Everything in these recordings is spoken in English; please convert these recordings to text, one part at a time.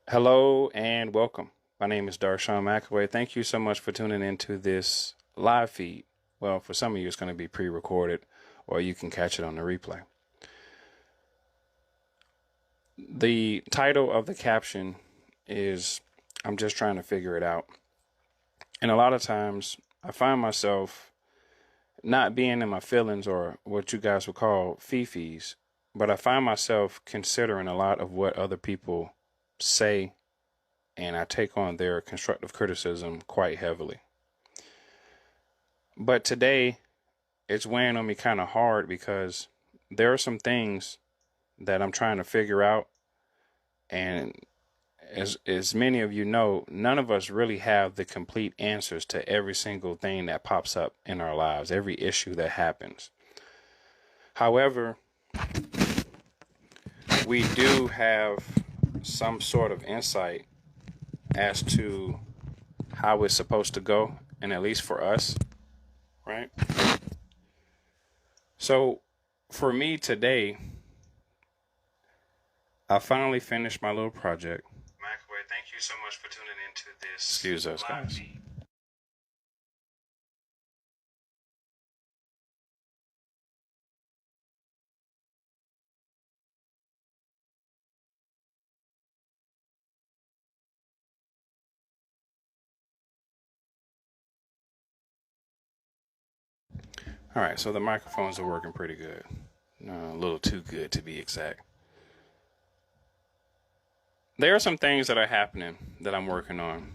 Hello and welcome. My name is Darshaun McAway. Thank you so much for tuning into this live feed. Well, for some of you, it's going to be pre-recorded, or you can catch it on the replay. The title of the caption is I'm just trying to figure it out. And a lot of times I find myself not being in my feelings, or what you guys would call fifis, but I find myself considering a lot of what other people say, and I take on their constructive criticism quite heavily. But today, it's weighing on me kind of hard because there are some things that I'm trying to figure out. And as many of you know, none of us really have the complete answers to every single thing that pops up in our lives, every issue that happens. However, we do have some sort of insight as to how it's supposed to go, and at least for us, right? So for me today, I finally finished my little project. McAway, thank you so much for tuning into this. Excuse us, guys. All right, so the microphones are working pretty good. A little too good to be exact. There are some things that are happening that I'm working on.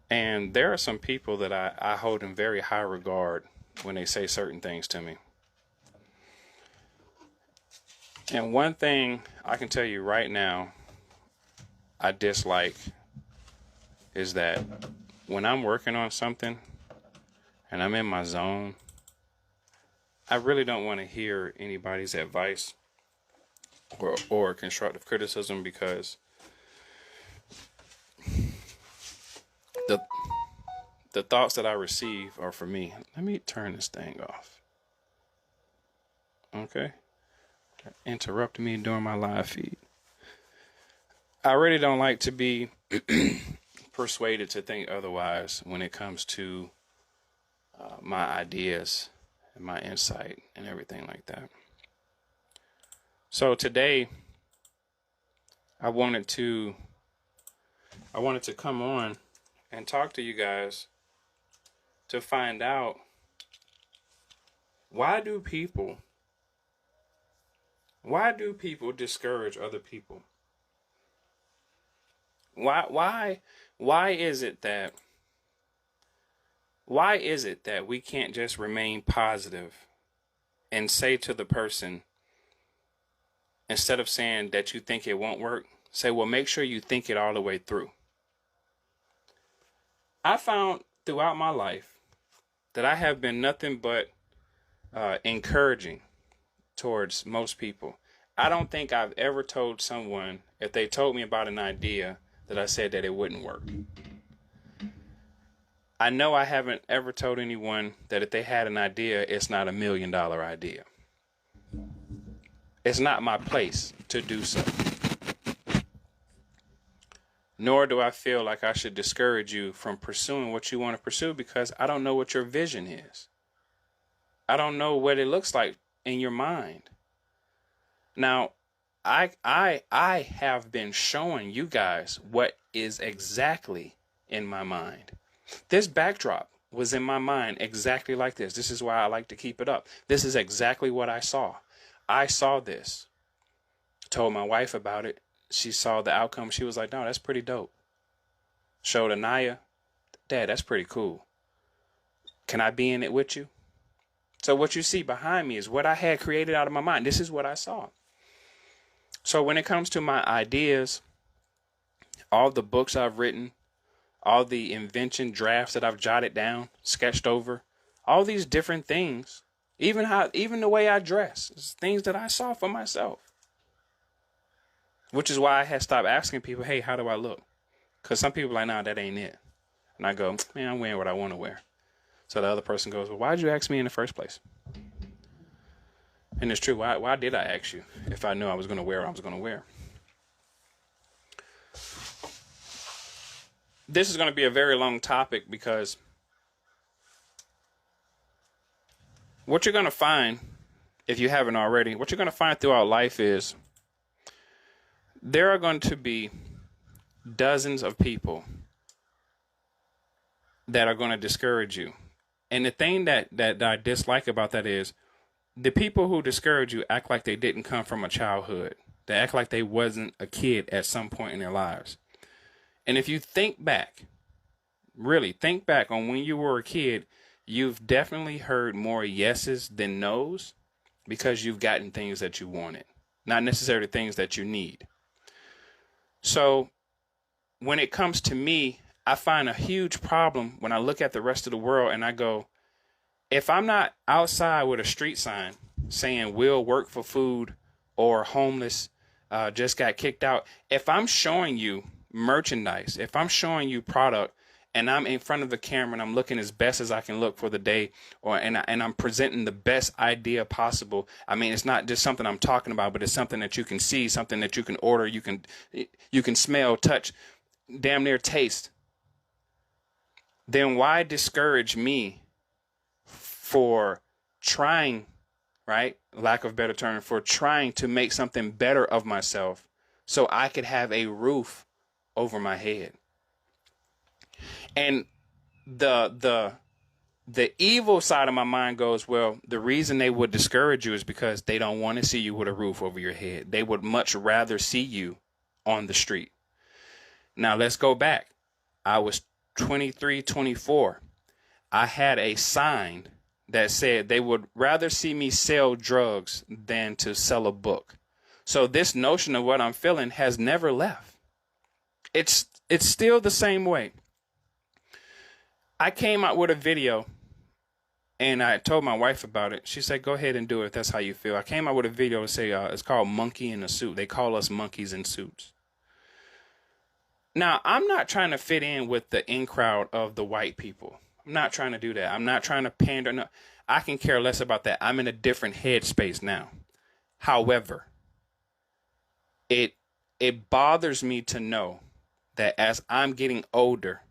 And there are some people that I hold in very high regard when they say certain things to me. And one thing I can tell you right now I dislike is that when I'm working on something and I'm in my zone, I really don't want to hear anybody's advice or constructive criticism, because the thoughts that I receive are for me. Let me turn this thing off. Okay? Interrupt me during my live feed. I really don't like to be persuaded to think otherwise when it comes to my ideas and my insight and everything like that. So today, I wanted to come on and talk to you guys to find out, why do people discourage other people? Why is it that we can't just remain positive and say to the person, instead of saying that you think it won't work, say, well, make sure you think it all the way through. I found throughout my life that I have been nothing but encouraging towards most people. I don't think I've ever told someone, if they told me about an idea, that I said that it wouldn't work. I know I haven't ever told anyone that if they had an idea, it's not $1 million idea. It's not my place to do so. Nor do I feel like I should discourage you from pursuing what you want to pursue, because I don't know what your vision is. I don't know what it looks like in your mind. Now, I have been showing you guys what is exactly in my mind. This backdrop was in my mind exactly like this. This is why I like to keep it up. This is exactly what I saw. I saw this. Told my wife about it. She saw the outcome. She was like, no, that's pretty dope. Showed Anaya, Dad, that's pretty cool. Can I be in it with you? So what you see behind me is what I had created out of my mind. This is what I saw. So when it comes to my ideas, all the books I've written, all the invention drafts that I've jotted down, sketched over, all these different things, even the way I dress, is things that I saw for myself. Which is why I had stopped asking people, hey, how do I look? Because some people are like, nah, that ain't it. And I go, man, I'm wearing what I want to wear. So the other person goes, well, why'd you ask me in the first place? And it's true. Why did I ask you if I knew I was going to wear what I was going to wear? this is going to be a very long topic, because what you're going to find, if you haven't already, what you're going to find throughout life is there are going to be dozens of people that are going to discourage you. And the thing that I dislike about that is the people who discourage you act like they didn't come from a childhood. They act like they wasn't a kid at some point in their lives. And if you think back, really think back on when you were a kid, you've definitely heard more yeses than nos, because you've gotten things that you wanted, not necessarily things that you need. So when it comes to me, I find a huge problem when I look at the rest of the world and I go, if I'm not outside with a street sign saying we'll work for food, or homeless, just got kicked out, if I'm showing you merchandise, if I'm showing you product, and I'm in front of the camera and I'm looking as best as I can look for the day, and I'm presenting the best idea possible. I mean, it's not just something I'm talking about, but it's something that you can see, something that you can order, you can smell, touch, damn near taste. Then why discourage me for trying, right? Lack of better term, for trying to make something better of myself so I could have a roof over my head. And the evil side of my mind goes, well, the reason they would discourage you is because they don't want to see you with a roof over your head. They would much rather see you on the street. Now let's go back. I was 23, 24. I had a sign that said they would rather see me sell drugs than to sell a book. So this notion of what I'm feeling has never left. It's still the same way. I came out with a video and I told my wife about it. She said, go ahead and do it if that's how you feel. I came out with a video to say it's called Monkey in a Suit. They call us monkeys in suits. Now, I'm not trying to fit in with the in crowd of the white people. I'm not trying to do that. I'm not trying to pander. No, I can care less about that. I'm in a different headspace now. However, it bothers me to know that as I'm getting older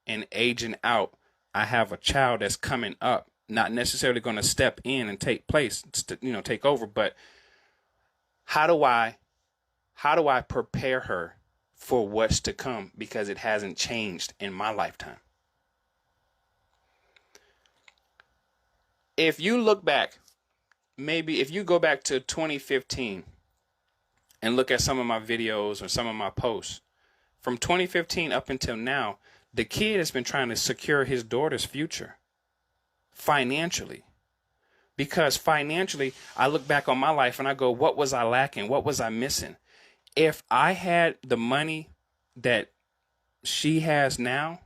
and aging out, I have a child that's coming up, not necessarily going to step in and take place, take over. But how do I prepare her for what's to come, because it hasn't changed in my lifetime? If you look back, maybe if you go back to 2015 and look at some of my videos or some of my posts from 2015 up until now, the kid has been trying to secure his daughter's future financially. Because financially, I look back on my life and I go, what was I lacking? What was I missing? If I had the money that she has now,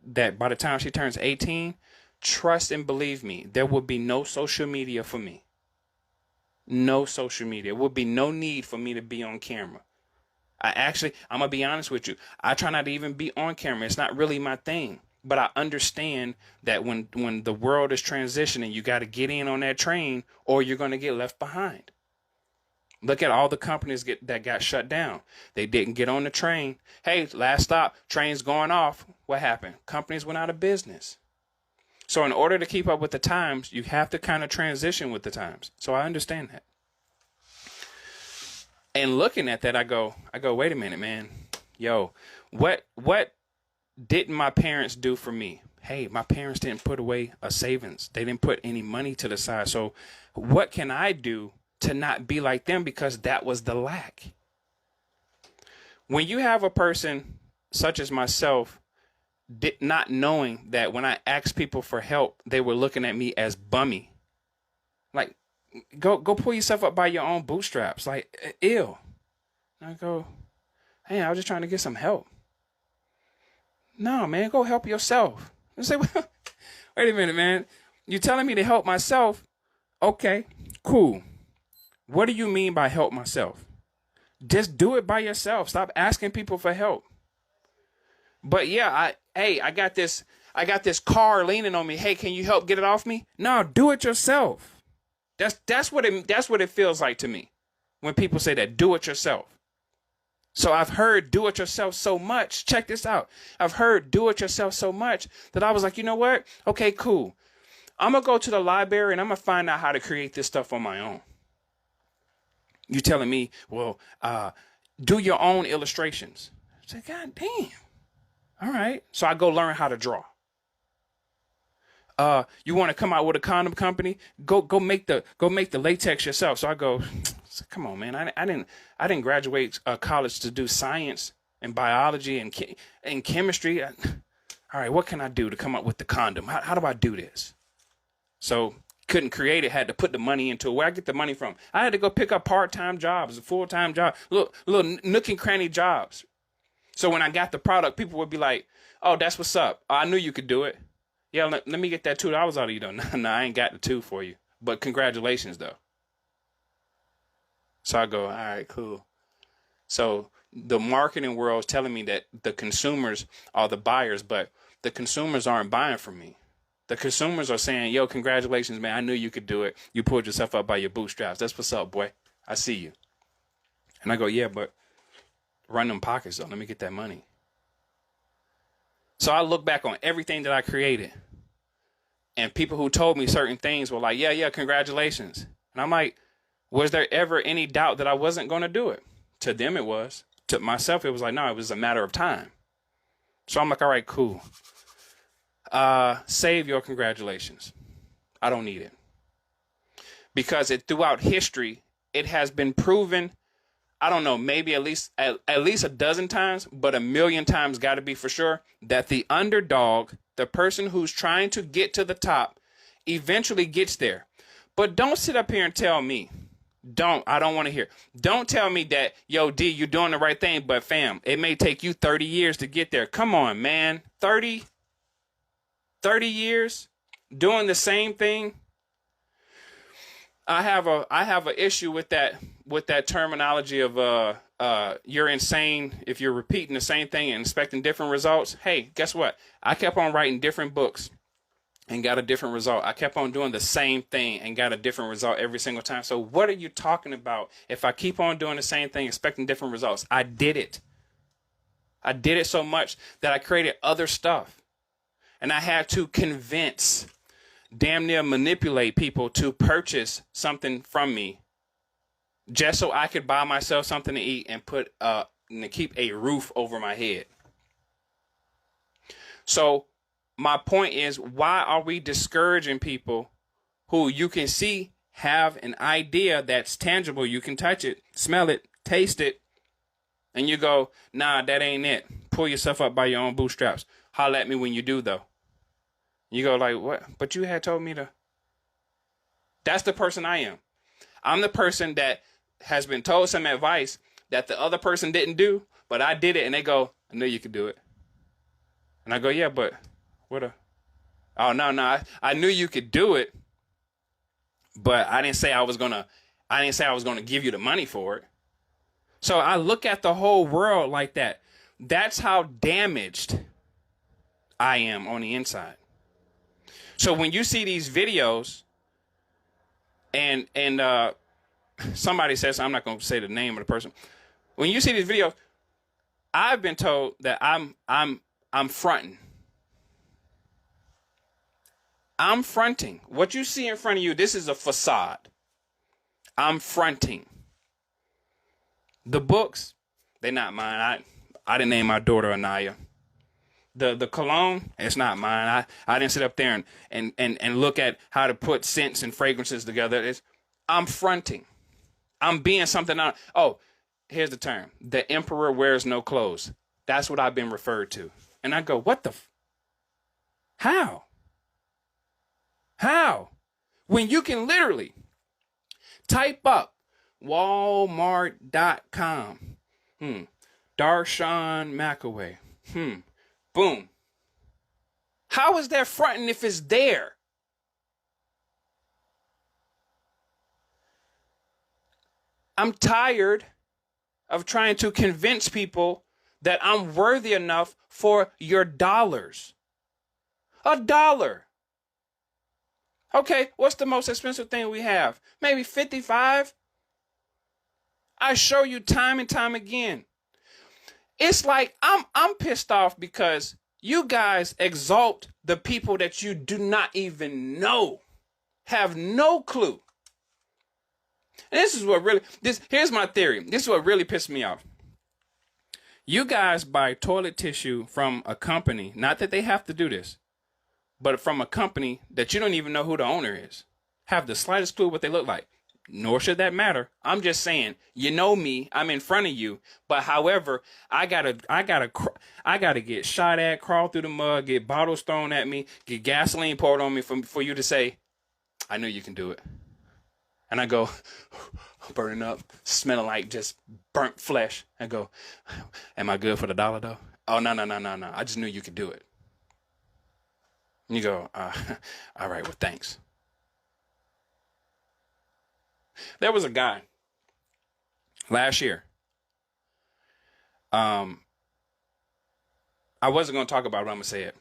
that by the time she turns 18, trust and believe me, there would be no social media for me. No social media. There would be no need for me to be on camera. I'm going to be honest with you. I try not to even be on camera. It's not really my thing. But I understand that when the world is transitioning, you got to get in on that train or you're going to get left behind. Look at all the companies that got shut down. They didn't get on the train. Hey, last stop, train's going off. What happened? Companies went out of business. So in order to keep up with the times, you have to kind of transition with the times. So I understand that. And looking at that, I go, wait a minute, man. Yo, what didn't my parents do for me? Hey, my parents didn't put away a savings. They didn't put any money to the side. So what can I do to not be like them? Because that was the lack. When you have a person such as myself, not knowing that when I asked people for help, they were looking at me as bummy. Like, go pull yourself up by your own bootstraps. Like, ew. And I go, hey, I was just trying to get some help. No, man, go help yourself. I say, well, wait a minute, man. You telling me to help myself? Okay, cool. What do you mean by help myself? Just do it by yourself. Stop asking people for help. But yeah, I got this car leaning on me. Hey, can you help get it off me? No, do it yourself. That's what it feels like to me when people say that. Do it yourself. So I've heard do it yourself so much. Check this out. I've heard do it yourself so much that I was like, you know what? Okay, cool. I'm going to go to the library and I'm going to find out how to create this stuff on my own. You telling me, well, do your own illustrations. I said, God damn. All right. So I go learn how to draw. You want to come out with a condom company? Go make the latex yourself. So I go, come on, man. I didn't graduate college to do science and biology and chemistry. All right, what can I do to come up with the condom? How do I do this? So couldn't create it. Had to put the money into it. Where I get the money from? I had to go pick up part-time jobs, a full-time job, little nook and cranny jobs. So when I got the product, people would be like, "Oh, that's what's up. I knew you could do it. Yeah, let me get that $2 out of you, though." No, I ain't got the $2 for you. But congratulations, though. So I go, all right, cool. So the marketing world is telling me that the consumers are the buyers, but the consumers aren't buying from me. The consumers are saying, yo, congratulations, man. I knew you could do it. You pulled yourself up by your bootstraps. That's what's up, boy. I see you. And I go, yeah, but run them pockets, though. Let me get that money. So I look back on everything that I created, and people who told me certain things were like, yeah, congratulations. And I'm like, was there ever any doubt that I wasn't going to do it? To them, it was. To myself, it was like, no, it was a matter of time. So I'm like, all right, cool. Save your congratulations. I don't need it. Because throughout history, it has been proven, I don't know, maybe at least a dozen times, but 1,000,000 times got to be for sure, that the underdog, the person who's trying to get to the top, eventually gets there. But don't sit up here and tell me, I don't want to hear. Don't tell me that, yo, D, you're doing the right thing, but fam, it may take you 30 years to get there. Come on, man. 30 years doing the same thing. I have a issue with that terminology of you're insane if you're repeating the same thing and expecting different results. Hey, guess what? I kept on writing different books and got a different result. I kept on doing the same thing and got a different result every single time. So what are you talking about if I keep on doing the same thing expecting different results? I did it. I did it so much that I created other stuff. And I had to convince, damn near manipulate people to purchase something from me just so I could buy myself something to eat and and keep a roof over my head. So my point is, why are we discouraging people who you can see have an idea that's tangible? You can touch it, smell it, taste it, and you go, nah, that ain't it. Pull yourself up by your own bootstraps. Holler at me when you do, though. You go like, what? But you had told me to. That's the person I am. I'm the person that has been told some advice that the other person didn't do, but I did it, and they go, I knew you could do it. And I go, yeah, but oh, no, I knew you could do it, but I didn't say I was gonna give you the money for it. So I look at the whole world like that. That's how damaged I am on the inside. So when you see these videos and somebody says, I'm not going to say the name of the person. When you see these videos, I've been told that I'm fronting. I'm fronting. What you see in front of you, this is a facade. I'm fronting. The books, they're not mine. I didn't name my daughter Anaya. The cologne, it's not mine. I didn't sit up there and look at how to put scents and fragrances together. I'm fronting. I'm being something. Oh, here's the term. The emperor wears no clothes. That's what I've been referred to. And I go, what the? How? How? When you can literally type up Walmart.com. Darshaun McAway. Boom. How is that fronting if it's there? I'm tired of trying to convince people that I'm worthy enough for your dollars. $1. Okay, what's the most expensive thing we have? Maybe $55? I show you time and time again. It's like I'm pissed off because you guys exalt the people that you do not even know, have no clue. And this is what really, here's my theory. This is what really pissed me off. You guys buy toilet tissue from a company, not that they have to do this, but from a company that you don't even know who the owner is, have the slightest clue what they look like. Nor should that matter. I'm just saying, you know me, I'm in front of you, but however, I gotta get shot at, crawl through the mud, get bottles thrown at me, get gasoline poured on me for you to say, I know you can do it. And I go, burning up, smelling like just burnt flesh. I go, am I good for the dollar though? Oh, no. I just knew you could do it. And you go, all right, well, thanks. There was a guy last year. I wasn't going to talk about it, but I'm going to say it.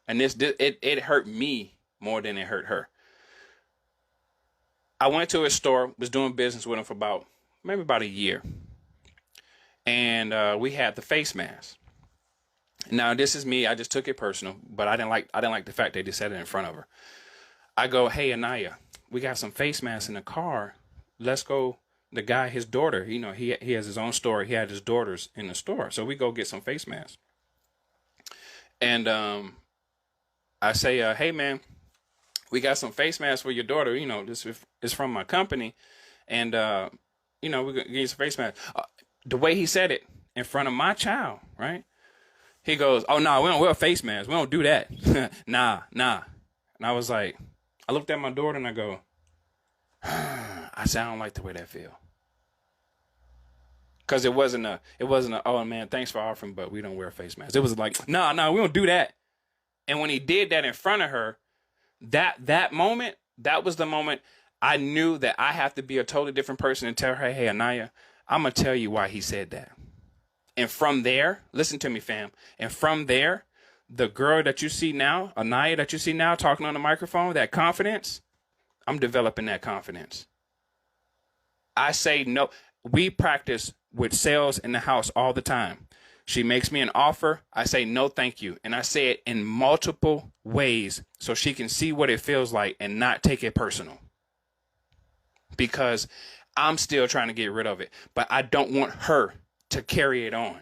And it hurt me more than it hurt her. I went to his store, was doing business with him for maybe about a year. And we had the face mask. Now, this is me. I just took it personal, but I didn't like the fact they just said it in front of her. I go, hey, Anaya, we got some face masks in the car. Let's go. The guy, his daughter, he has his own store. He had his daughters in the store. So we go get some face masks. And I say, hey, man, we got some face masks for your daughter. This is from my company. And, we're going to get you some face masks. The way he said it in front of my child, right? He goes, oh, no, we don't wear face masks. We don't do that. Nah. And I was like, I looked at my daughter and I go, I said, I don't like the way that feel. Because it wasn't a, oh, man, thanks for offering, but we don't wear face masks. It was like, no, we don't do that. And when he did that in front of her, that moment, that was the moment I knew that I have to be a totally different person and tell her, hey, Anaya, I'm going to tell you why he said that. And from there, listen to me, fam. And from there, the girl that you see now, Anaya that you see now talking on the microphone, that confidence, I'm developing that confidence. I say no. We practice with sales in the house all the time. She makes me an offer. I say, no, thank you. And I say it in multiple ways so she can see what it feels like and not take it personal. Because I'm still trying to get rid of it. But I don't want her to carry it on.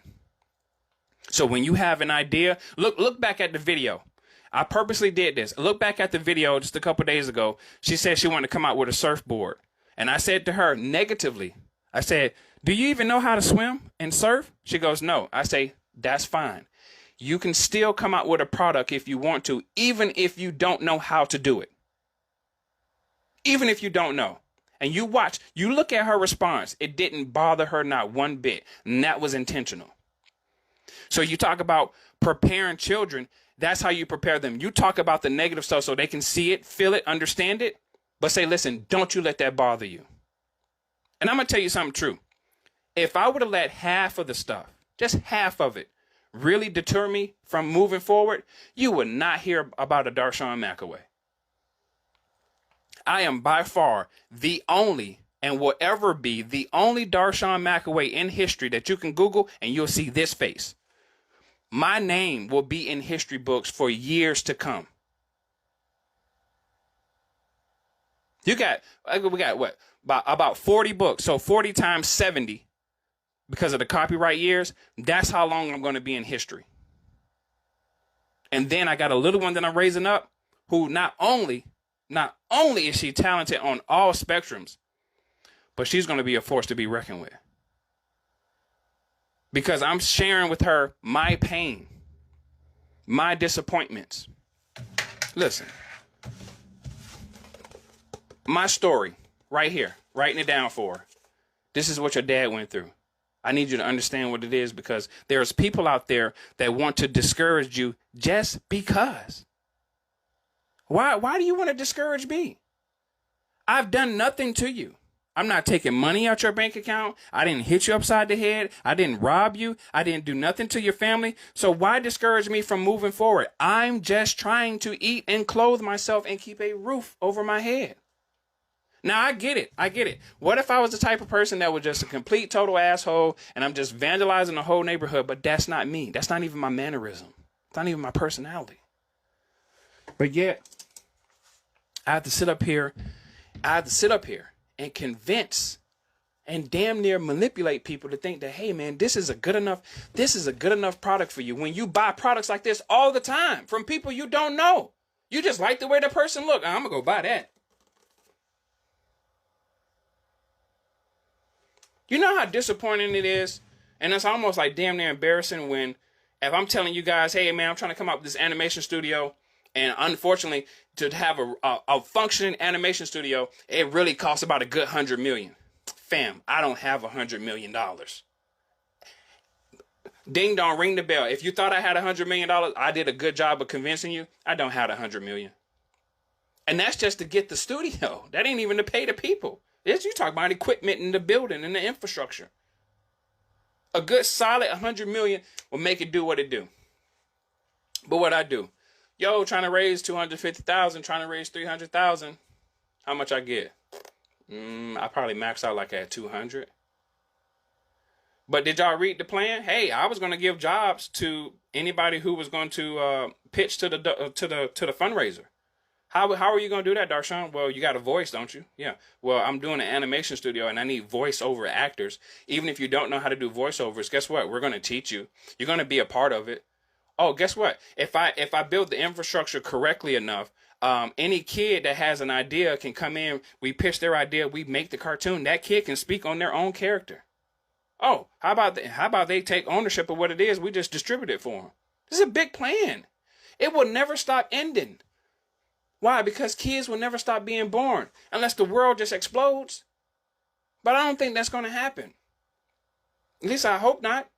So when you have an idea, look back at the video. I purposely did this. Look back at the video just a couple days ago. She said she wanted to come out with a surfboard. And I said to her negatively, I said, do you even know how to swim and surf? She goes, no. I say, that's fine. You can still come out with a product if you want to, even if you don't know how to do it. Even if you don't know. And you watch, you look at her response. It didn't bother her not one bit. And that was intentional. So you talk about preparing children. That's how you prepare them. You talk about the negative stuff so they can see it, feel it, understand it. But say, listen, don't you let that bother you. And I'm going to tell you something true. If I would have let half of the stuff, just half of it, really deter me from moving forward, you would not hear about a Darshaun McAway. I am by far the only, and will ever be the only Darshaun McAway in history that you can Google and you'll see this face. My name will be in history books for years to come. We got what? About 40 books. So 40 times 70, because of the copyright years, that's how long I'm going to be in history. And then I got a little one that I'm raising up who not only is she talented on all spectrums, but she's going to be a force to be reckoned with. Because I'm sharing with her my pain, my disappointments. Listen, my story right here, writing it down for her. This is what your dad went through. I need you to understand what it is, because there's people out there that want to discourage you just because. Why do you want to discourage me? I've done nothing to you. I'm not taking money out your bank account. I didn't hit you upside the head. I didn't rob you. I didn't do nothing to your family. So why discourage me from moving forward? I'm just trying to eat and clothe myself and keep a roof over my head. Now, I get it. I get it. What if I was the type of person that was just a complete total asshole and I'm just vandalizing the whole neighborhood, but that's not me. That's not even my mannerism. It's not even my personality. But yet, I have to sit up here. And convince and damn near manipulate people to think that, hey man, this is a good enough product for you. When you buy products like this all the time from people you don't know, you just like the way the person look. I'm gonna go buy that. You know how disappointing it is? And it's almost like damn near embarrassing when, if I'm telling you guys, hey man, I'm trying to come up with this animation studio, and unfortunately, to have a functioning animation studio, it really costs about a good $100 million. Fam, I don't have $100 million. Ding dong, ring the bell. If you thought I had $100 million, I did a good job of convincing you. I don't have $100 million. And that's just to get the studio. That ain't even to pay the people. You talk about equipment in the building and the infrastructure. A good solid $100 million will make it do what it do. But what I do, trying to raise 250,000, trying to raise 300,000. How much I get? I probably max out like at 200. But did y'all read the plan? Hey, I was going to give jobs to anybody who was going to pitch to the fundraiser. How are you going to do that, Darshaun? Well, you got a voice, don't you? Yeah. Well, I'm doing an animation studio and I need voiceover actors. Even if you don't know how to do voiceovers, guess what? We're going to teach you. You're going to be a part of it. Oh, guess what? If I build the infrastructure correctly enough, any kid that has an idea can come in. We pitch their idea. We make the cartoon. That kid can speak on their own character. Oh, how about they take ownership of what it is? We just distribute it for them. This is a big plan. It will never stop ending. Why? Because kids will never stop being born unless the world just explodes. But I don't think that's going to happen. At least I hope not.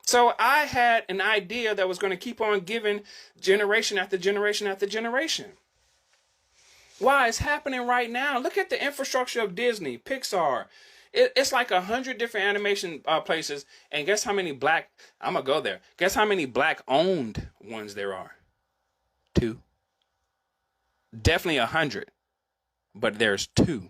So I had an idea that was going to keep on giving generation after generation after generation. Why? It's happening right now. Look at the infrastructure of Disney, Pixar. It's like 100 different animation places. And guess how many I'm going to go there. Guess how many black-owned ones there are? 2. Definitely 100. But there's 2.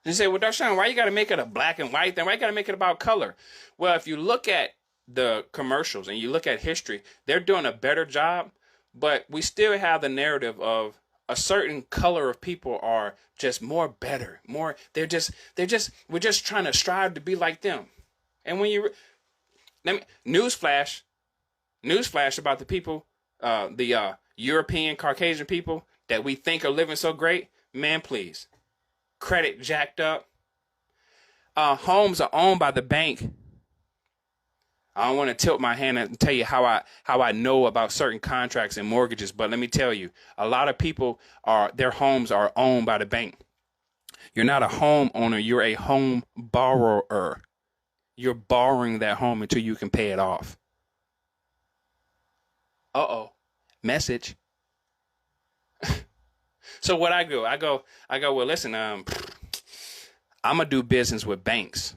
You say, well, Darshaun, why you got to make it a black and white thing? Why you got to make it about color? Well, if you look at the commercials and you look at history, they're doing a better job, but we still have the narrative of a certain color of people are just more better, we're just trying to strive to be like them. And when newsflash about the people, the European Caucasian people that we think are living so great, man, please. Credit jacked up. Homes are owned by the bank. I don't want to tilt my hand and tell you how I know about certain contracts and mortgages, but let me tell you, a lot of people their homes are owned by the bank. You're not a homeowner, you're a home borrower. You're borrowing that home until you can pay it off. Message. So what I go, well, listen, I'm going to do business with banks.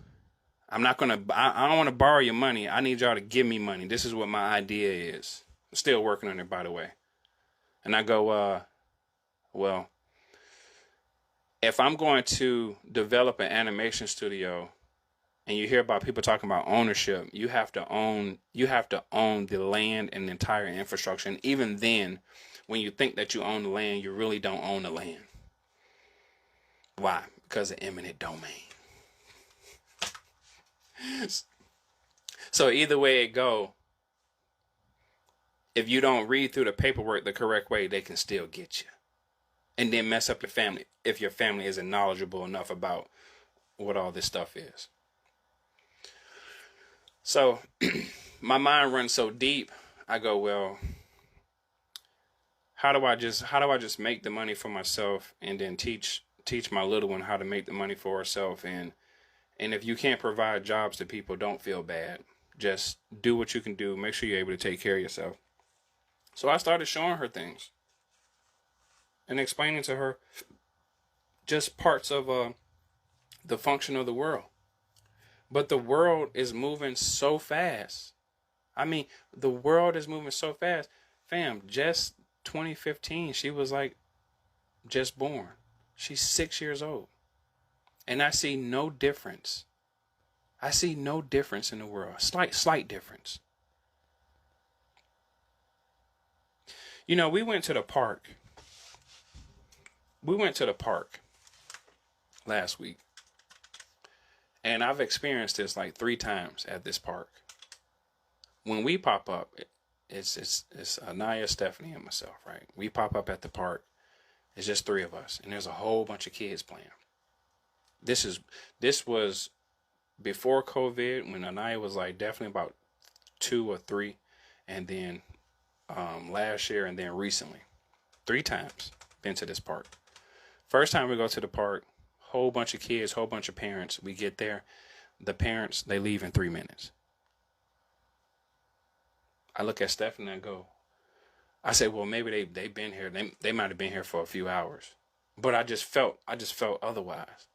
I don't want to borrow your money. I need y'all to give me money. This is what my idea is. I'm still working on it, by the way. And I go, well, if I'm going to develop an animation studio and you hear about people talking about ownership, you have to own the land and the entire infrastructure. And even then, when you think that you own the land, you really don't own the land. Why? Because of eminent domain. So either way it go, if you don't read through the paperwork the correct way, they can still get you. And then mess up your family if your family isn't knowledgeable enough about what all this stuff is. So my mind runs so deep, I go, well, how do I just make the money for myself and then teach my little one how to make the money for herself? And if you can't provide jobs to people, don't feel bad. Just do what you can do. Make sure you're able to take care of yourself. So I started showing her things and explaining to her just parts of the function of the world. But the world is moving so fast. I mean, the world is moving so fast. Fam, just 2015, she was like just born. She's 6 years old. And I see no difference. I see no difference in the world. Slight difference. You know, we went to the park. We went to the park last week. And I've experienced this like 3 times at this park. When we pop up, it's Anaya, Stephanie, and myself, right? We pop up at the park. It's just 3 of us, and there's a whole bunch of kids playing. This was before COVID, when Anaya was like definitely about 2 or 3, and then last year, and then recently, 3 times been to this park. First time we go to the park, whole bunch of kids, whole bunch of parents. We get there, the parents, they leave in 3 minutes. I look at Stephanie and I go, I say, well, maybe they've been here. They might have been here for a few hours, but I just felt otherwise.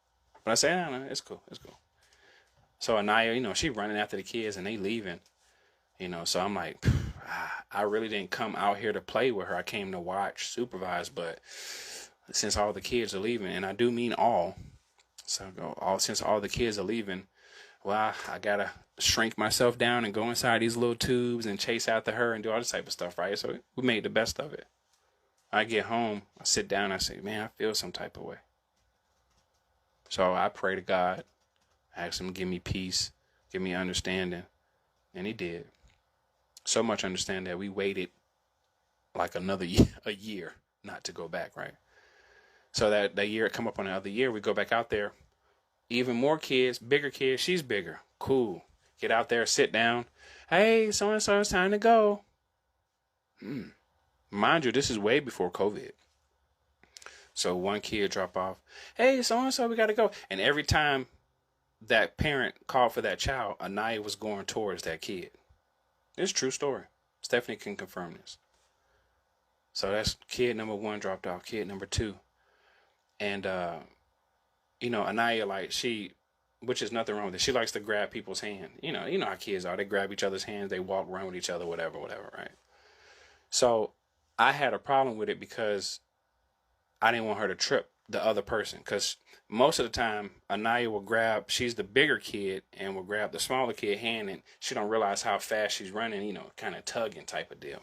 But I say, no, it's cool. So Anaya, you know, she running after the kids and they leaving, you know. So I'm like, I really didn't come out here to play with her. I came to watch, supervise. But since all the kids are leaving, and I do mean all, so since all the kids are leaving, well, I gotta shrink myself down and go inside these little tubes and chase after her and do all this type of stuff, right? So we made the best of it. I get home, I sit down, I say, man, I feel some type of way. So I pray to God, ask him to give me peace, give me understanding, and he did. So much understanding that we waited like another a year not to go back, right? So that year, come up on the other year, we go back out there. Even more kids, bigger kids. She's bigger. Cool. Get out there, sit down. Hey, so-and-so, it's time to go. Mind you, this is way before COVID. So one kid drop off. Hey, so-and-so, we got to go. And every time that parent called for that child, Anaya was going towards that kid. It's a true story. Stephanie can confirm this. So that's kid number 1 dropped off. Kid number 2. And, you know, Anaya, like, which is nothing wrong with it. She likes to grab people's hand. You know how kids are. They grab each other's hands. They walk around with each other, whatever, right? So I had a problem with it because I didn't want her to trip the other person. Because most of the time, Anaya will she's the bigger kid and will grab the smaller kid hand, and she don't realize how fast she's running, you know, kind of tugging type of deal.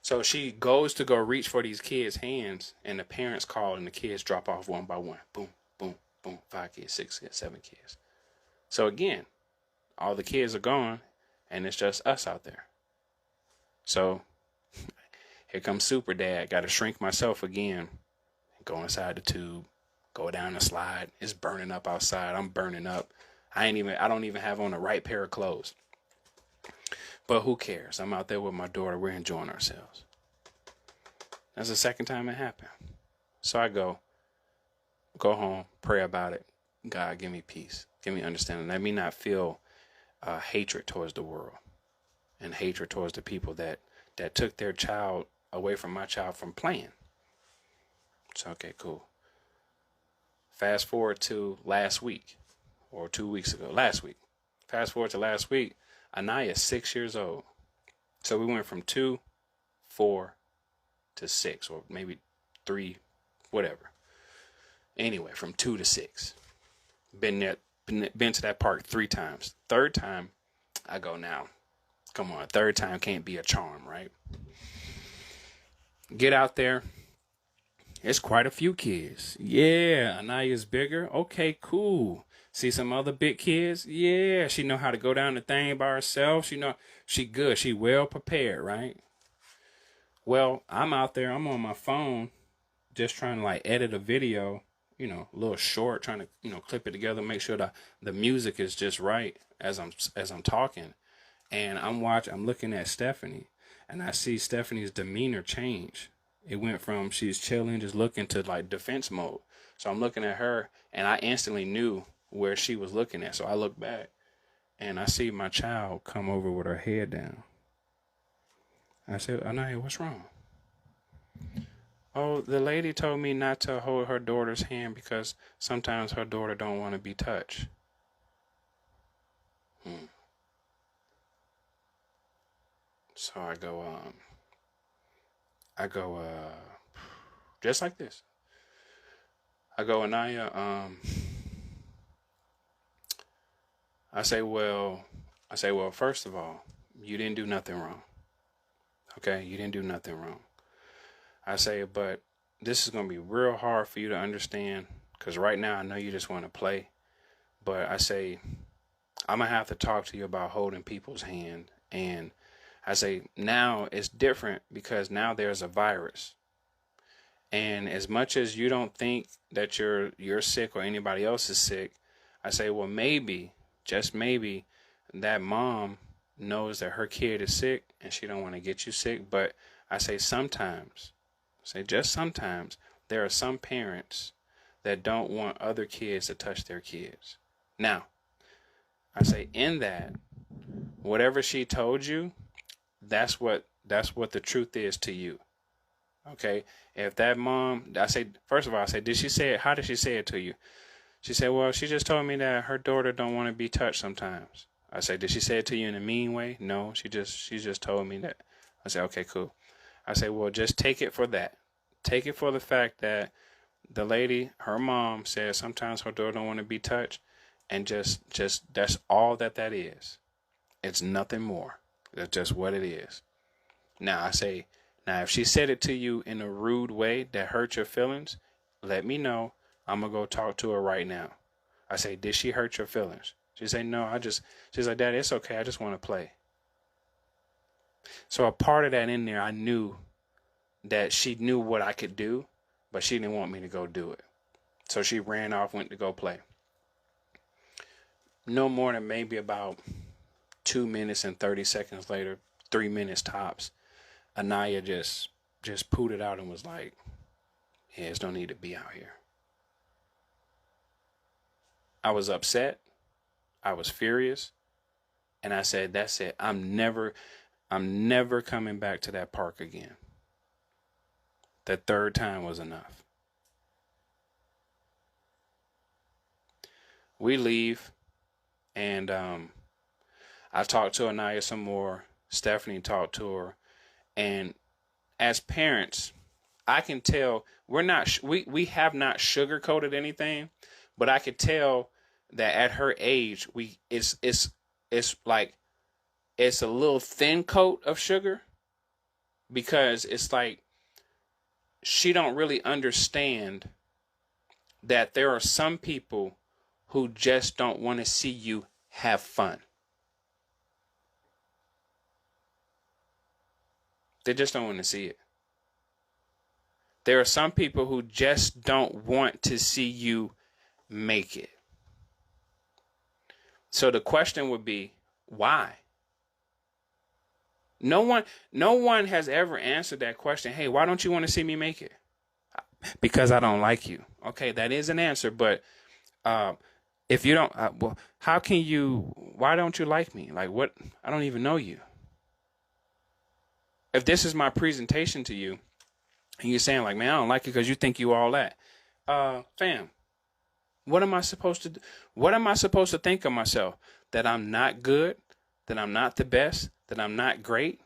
So she goes to go reach for these kids' hands, and the parents call, and the kids drop off one by one. Boom, boom, boom. 5 kids, 6 kids, 7 kids. So again, all the kids are gone, and it's just us out there. So here comes Super Dad. Got to shrink myself again. Go inside the tube. Go down the slide. It's burning up outside. I'm burning up. I don't even have on the right pair of clothes. But who cares? I'm out there with my daughter. We're enjoying ourselves. That's the second time it happened. So I go home, pray about it. God, give me peace. Give me understanding. Let me not feel hatred towards the world and hatred towards the people that took their child away from my child from playing. So, okay, cool. Fast forward to last week or 2 weeks ago. Last week. Fast forward to last week. Anaya is 6 years old. So we went from 2, 4 to 6, or maybe 3, whatever. Anyway, from 2 to 6. Been to that park 3 times. Third time, I go, now, come on, third time can't be a charm, right? Get out there. It's quite a few kids. Yeah, Anaya's bigger. Okay, cool. See some other big kids? Yeah, she know how to go down the thing by herself. She good. She well prepared, right? Well, I'm out there. I'm on my phone just trying to like edit a video, you know, a little short, trying to, you know, clip it together, make sure the music is just right as I'm talking. And I'm looking at Stephanie, and I see Stephanie's demeanor change. It went from she's chilling, just looking, to like defense mode. So I'm looking at her, and I instantly knew where she was looking at. So I look back, and I see my child come over with her head down. I said, Anaya, what's wrong? Oh, the lady told me not to hold her daughter's hand because sometimes her daughter don't want to be touched. So I go, just like this. I go, Anaya, I say, well, first of all, you didn't do nothing wrong. Okay, you didn't do nothing wrong. I say, but this is going to be real hard for you to understand because right now I know you just want to play. But I say, I'm going to have to talk to you about holding people's hand. And I say, now it's different because now there's a virus. And as much as you don't think that you're sick or anybody else is sick, I say, well, maybe, just maybe, that mom knows that her kid is sick and she don't want to get you sick. But I say just sometimes, there are some parents that don't want other kids to touch their kids. Now, I say in that, whatever she told you, that's what the truth is to you. Okay? If that mom, I say, first of all, I say, did she say it? How did she say it to you? She said, well, she just told me that her daughter don't want to be touched sometimes. I say, did she say it to you in a mean way? No, she just told me that. I say, okay, cool. I say, well, just take it for that. Take it for the fact that the lady, her mom, says sometimes her daughter don't want to be touched, and just that's all that is. It's nothing more. That's just what it is. Now I say, if she said it to you in a rude way that hurt your feelings, let me know. I'm gonna go talk to her right now. I say, did she hurt your feelings? She say, no, she's like, Daddy, it's okay. I just want to play. So a part of that in there, I knew that she knew what I could do, but she didn't want me to go do it. So she ran off, went to go play. No more than maybe about 2 minutes and 30 seconds later, 3 minutes tops, Anaya just pooted out and was like, yeah, there's no need to be out here. I was upset. I was furious. And I said, that's it. I'm never coming back to that park again. The third time was enough. We leave, and I talked to Anaya some more. Stephanie talked to her, and as parents, I can tell we have not sugarcoated anything, but I could tell that at her age, it's like it's a little thin coat of sugar, because it's like she don't really understand that there are some people who just don't want to see you have fun. They just don't want to see it. There are some people who just don't want to see you make it. So the question would be, why? No one has ever answered that question. Hey, why don't you want to see me make it? Because I don't like you. Okay, that is an answer, but if you don't, well, why don't you like me? Like, what? I don't even know you. If this is my presentation to you, and you're saying like, man, I don't like you because you think you all that. Fam, what am I supposed to do? What am I supposed to think of myself? That I'm not good? That I'm not the best? That I'm not great?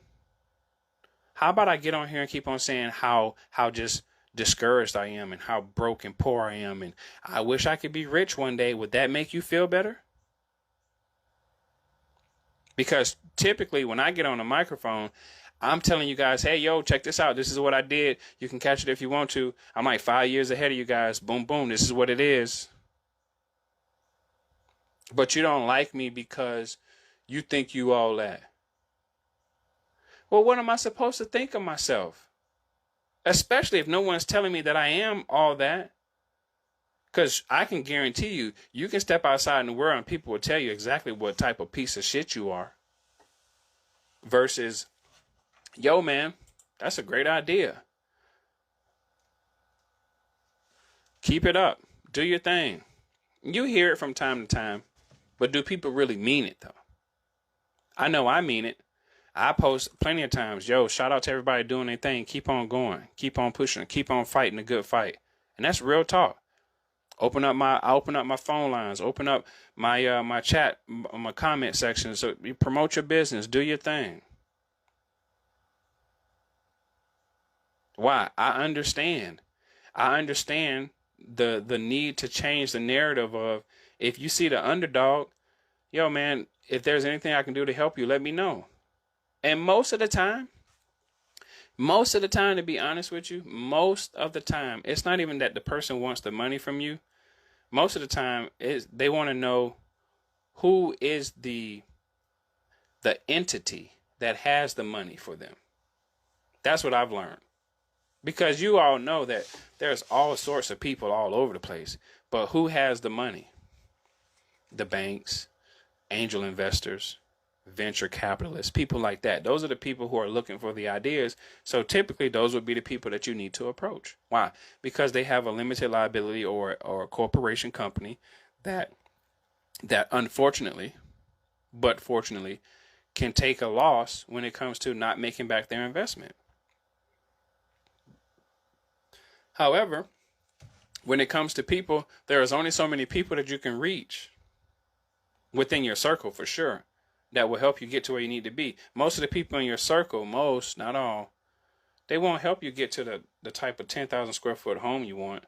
How about I get on here and keep on saying how just discouraged I am and how broke and poor I am, and I wish I could be rich one day. Would that make you feel better? Because typically when I get on a microphone, I'm telling you guys, hey, yo, check this out. This is what I did. You can catch it if you want to. I'm like 5 years ahead of you guys. Boom, boom. This is what it is. But you don't like me because you think you all that. Well, what am I supposed to think of myself? Especially if no one's telling me that I am all that. Because I can guarantee you, you can step outside in the world and people will tell you exactly what type of piece of shit you are. Versus, yo, man, that's a great idea. Keep it up. Do your thing. You hear it from time to time, but do people really mean it, though? I know I mean it. I post plenty of times, yo, shout out to everybody doing their thing. Keep on going. Keep on pushing. Keep on fighting a good fight. And that's real talk. I open up my phone lines. Open up my chat, my comment section. So you promote your business. Do your thing. Why? I understand I understand the need to change the narrative of, if you see the underdog, yo man, if there's anything I can do to help you, let me know. And most of the time, to be honest with you, most of the time, it's not even that the person wants the money from you. Most of the time, is they want to know who is the entity that has the money for them. That's what I've learned. Because you all know that there's all sorts of people all over the place. But who has the money? The banks, angel investors, venture capitalists, people like that. Those are the people who are looking for the ideas. So typically those would be the people that you need to approach. Why? Because they have a limited liability or a corporation company that unfortunately, but fortunately, can take a loss when it comes to not making back their investment. However, when it comes to people, there is only so many people that you can reach within your circle, for sure, that will help you get to where you need to be. Most of the people in your circle, most, not all, they won't help you get to the type of 10,000 square foot home you want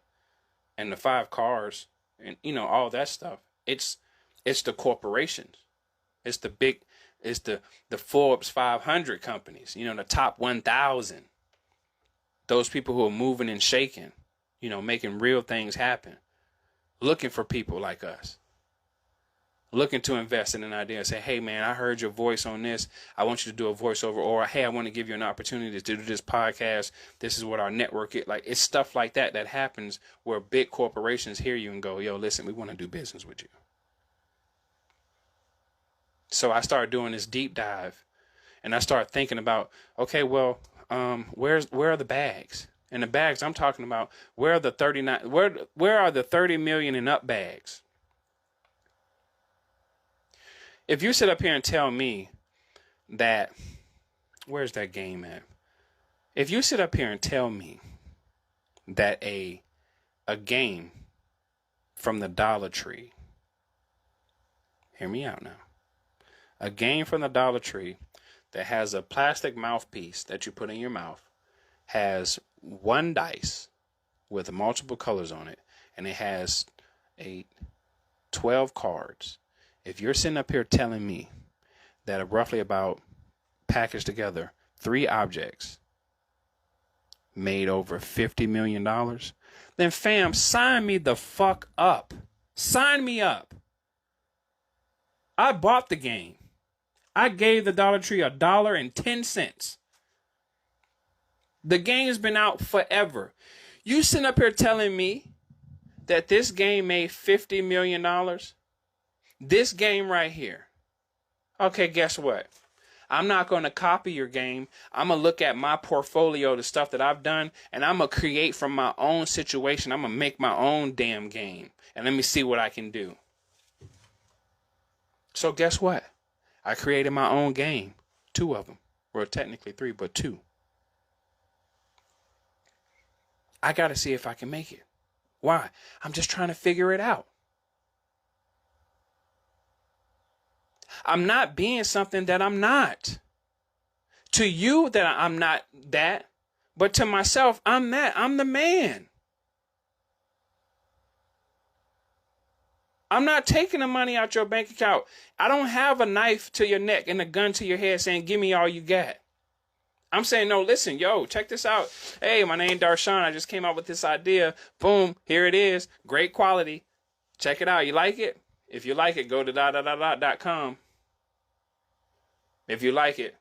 and the 5 cars and, all that stuff. It's the corporations. It's the Forbes 500 companies, the top 1,000. Those people who are moving and shaking, making real things happen, looking for people like us, looking to invest in an idea and say, hey, man, I heard your voice on this. I want you to do a voiceover, or, hey, I want to give you an opportunity to do this podcast. This is what our network is. Like, it's stuff like that happens where big corporations hear you and go, yo, listen, we want to do business with you. So I started doing this deep dive and I started thinking about, okay, well, where are the bags? And the bags I'm talking about, where are the 30 million and up bags? If you sit up here and tell me that, where's that game at? If you sit up here and tell me that a game from the Dollar Tree, hear me out now, a game from the Dollar Tree that has a plastic mouthpiece that you put in your mouth, has 1 dice with multiple colors on it, and it has 12 cards. If you're sitting up here telling me that are roughly about packaged together 3 objects made over $50 million, then fam, sign me the fuck up. Sign me up. I bought the game. I gave the Dollar Tree $1.10. The game's been out forever. You sitting up here telling me that this game made $50 million? This game right here. Okay, guess what? I'm not going to copy your game. I'm going to look at my portfolio, the stuff that I've done, and I'm going to create from my own situation. I'm going to make my own damn game. And let me see what I can do. So guess what? I created my own game. 2 of them. Well, technically 3, but 2. I got to see if I can make it. Why? I'm just trying to figure it out. I'm not being something that I'm not. To you, that I'm not that. But to myself, I'm that. I'm the man. I'm not taking the money out your bank account. I don't have a knife to your neck and a gun to your head saying, give me all you got. I'm saying, no, listen, yo, check this out. Hey, my name Darshaun. I just came out with this idea. Boom, here it is. Great quality. Check it out. You like it? If you like it, go to .com. If you like it.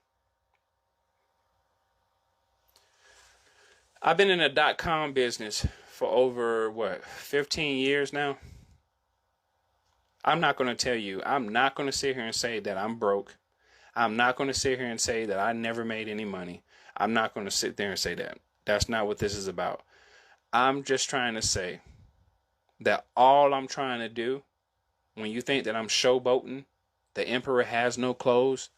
I've been in the .com business for over, 15 years now? I'm not going to tell you. I'm not going to sit here and say that I'm broke. I'm not going to sit here and say that I never made any money. I'm not going to sit there and say that. That's not what this is about. I'm just trying to say that all I'm trying to do, when you think that I'm showboating, the emperor has no clothes,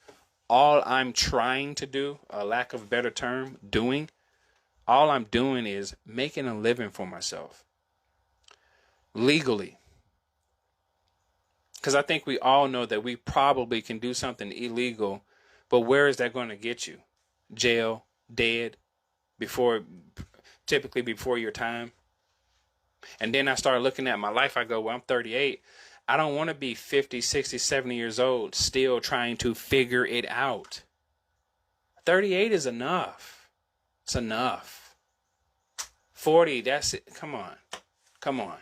all I'm trying to do, a lack of a better term, all I'm doing is making a living for myself. Legally. Because I think we all know that we probably can do something illegal, but where is that going to get you? Jail, dead, typically before your time. And then I started looking at my life. I go, well, I'm 38. I don't want to be 50, 60, 70 years old still trying to figure it out. 38 is enough. It's enough. 40, that's it. Come on. Come on.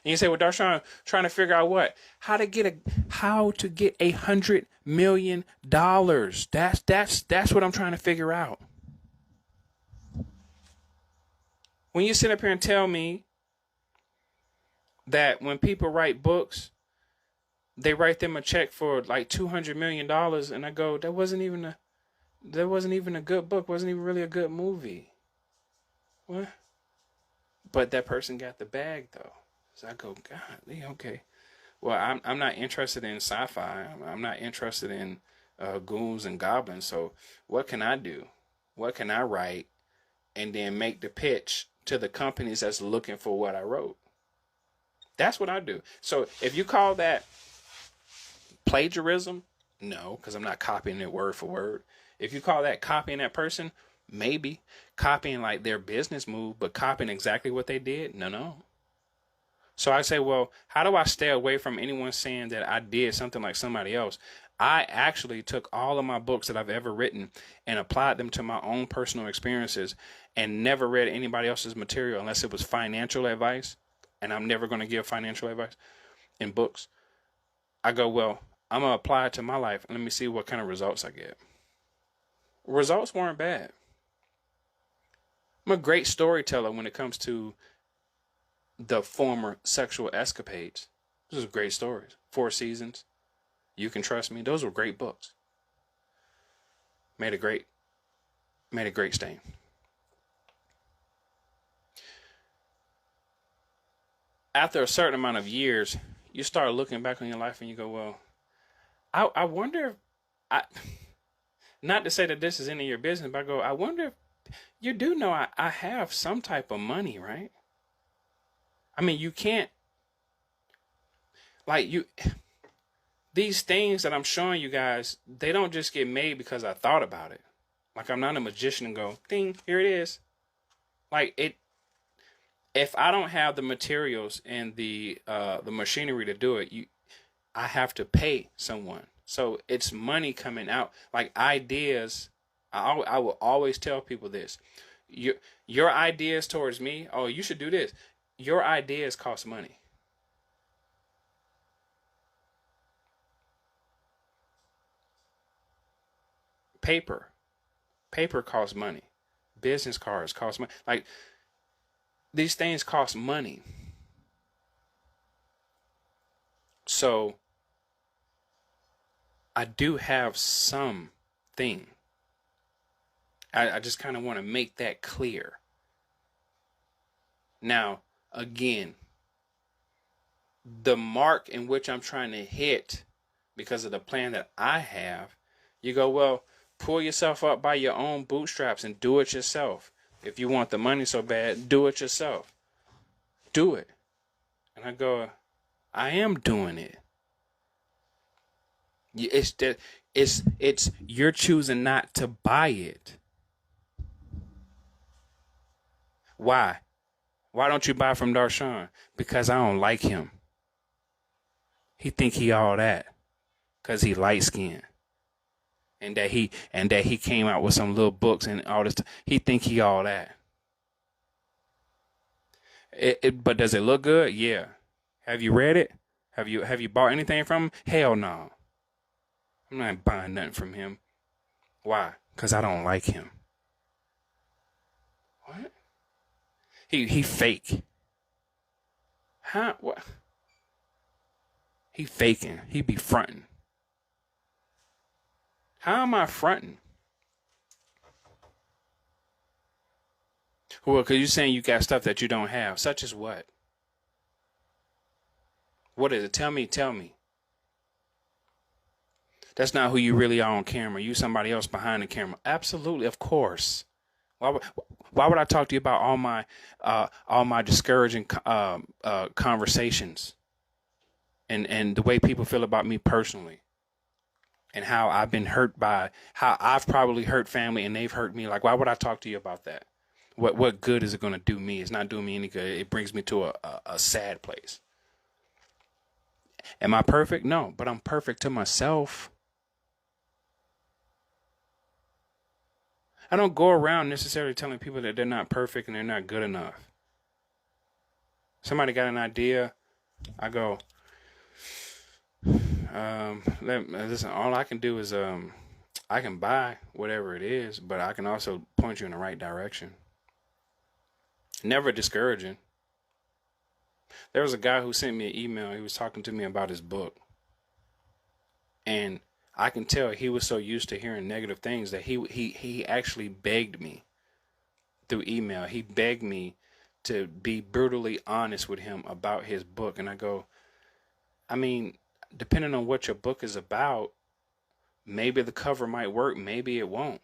And you say, well, Darshaun, trying to figure out what? How to get $100 million. That's what I'm trying to figure out. When you sit up here and tell me that when people write books, they write them a check for like $200 million, and I go, that wasn't even a good book, wasn't even really a good movie. What? But that person got the bag though. So I go, God, okay. Well, I'm not interested in sci-fi. I'm not interested in ghouls and goblins. So what can I do? What can I write and then make the pitch to the companies that's looking for what I wrote? That's what I do. So if you call that plagiarism, no, because I'm not copying it word for word. If you call that copying that person, maybe copying like their business move, but copying exactly what they did, no. So I say, well, how do I stay away from anyone saying that I did something like somebody else? I actually took all of my books that I've ever written and applied them to my own personal experiences and never read anybody else's material unless it was financial advice. And I'm never going to give financial advice in books. I go, well, I'm going to apply it to my life and let me see what kind of results I get. Results weren't bad. I'm a great storyteller when it comes to the former sexual escapades. Those are great stories. 4 Seasons, You Can Trust Me. Those were great books. Made a great stain. After a certain amount of years, you start looking back on your life and you go, well, I wonder if not to say that this is any of your business, but I wonder if you do know I have some type of money, right? I mean, you can't, these things that I'm showing you guys, they don't just get made because I thought about it. Like, I'm not a magician and go, ding, here it is. If I don't have the materials and the machinery to do it, I have to pay someone. So it's money coming out. Like ideas, I will always tell people this. Your ideas towards me, oh, you should do this. Your ideas cost money. Paper costs money. Business cards cost money. Like, these things cost money. So I do have something. I just kind of want to make that clear. Now, again, the mark in which I'm trying to hit because of the plan that I have, you go, well, pull yourself up by your own bootstraps and do it yourself. If you want the money so bad, do it yourself. Do it. And I go, I am doing it. It's you're choosing not to buy it. Why? Why don't you buy from Darshaun? Because I don't like him. He think he all that. Cause he light skinned. And that he came out with some little books and all this. He think he all that. But does it look good? Yeah. Have you read it? Have you bought anything from him? Hell no. I'm not buying nothing from him. Why? Because I don't like him. What? He fake. Huh? What? He faking. He be fronting. How am I fronting? Well, because you're saying you got stuff that you don't have. Such as what? What is it? Tell me. That's not who you really are on camera. You somebody else behind the camera. Absolutely, of course. Why would I talk to you about all my discouraging conversations and the way people feel about me personally? And how I've been hurt by, how I've probably hurt family and they've hurt me. Like, why would I talk to you about that? What good is it going to do me? It's not doing me any good. It brings me to a sad place. Am I perfect? No, but I'm perfect to myself. I don't go around necessarily telling people that they're not perfect and they're not good enough. Somebody got an idea, I go, listen, all I can do is I can buy whatever it is, but I can also point you in the right direction. Never discouraging. There was a guy who sent me an email. He was talking to me about his book. And I can tell he was so used to hearing negative things that he actually begged me through email. He begged me to be brutally honest with him about his book. And I go, I mean, depending on what your book is about, maybe the cover might work, maybe it won't.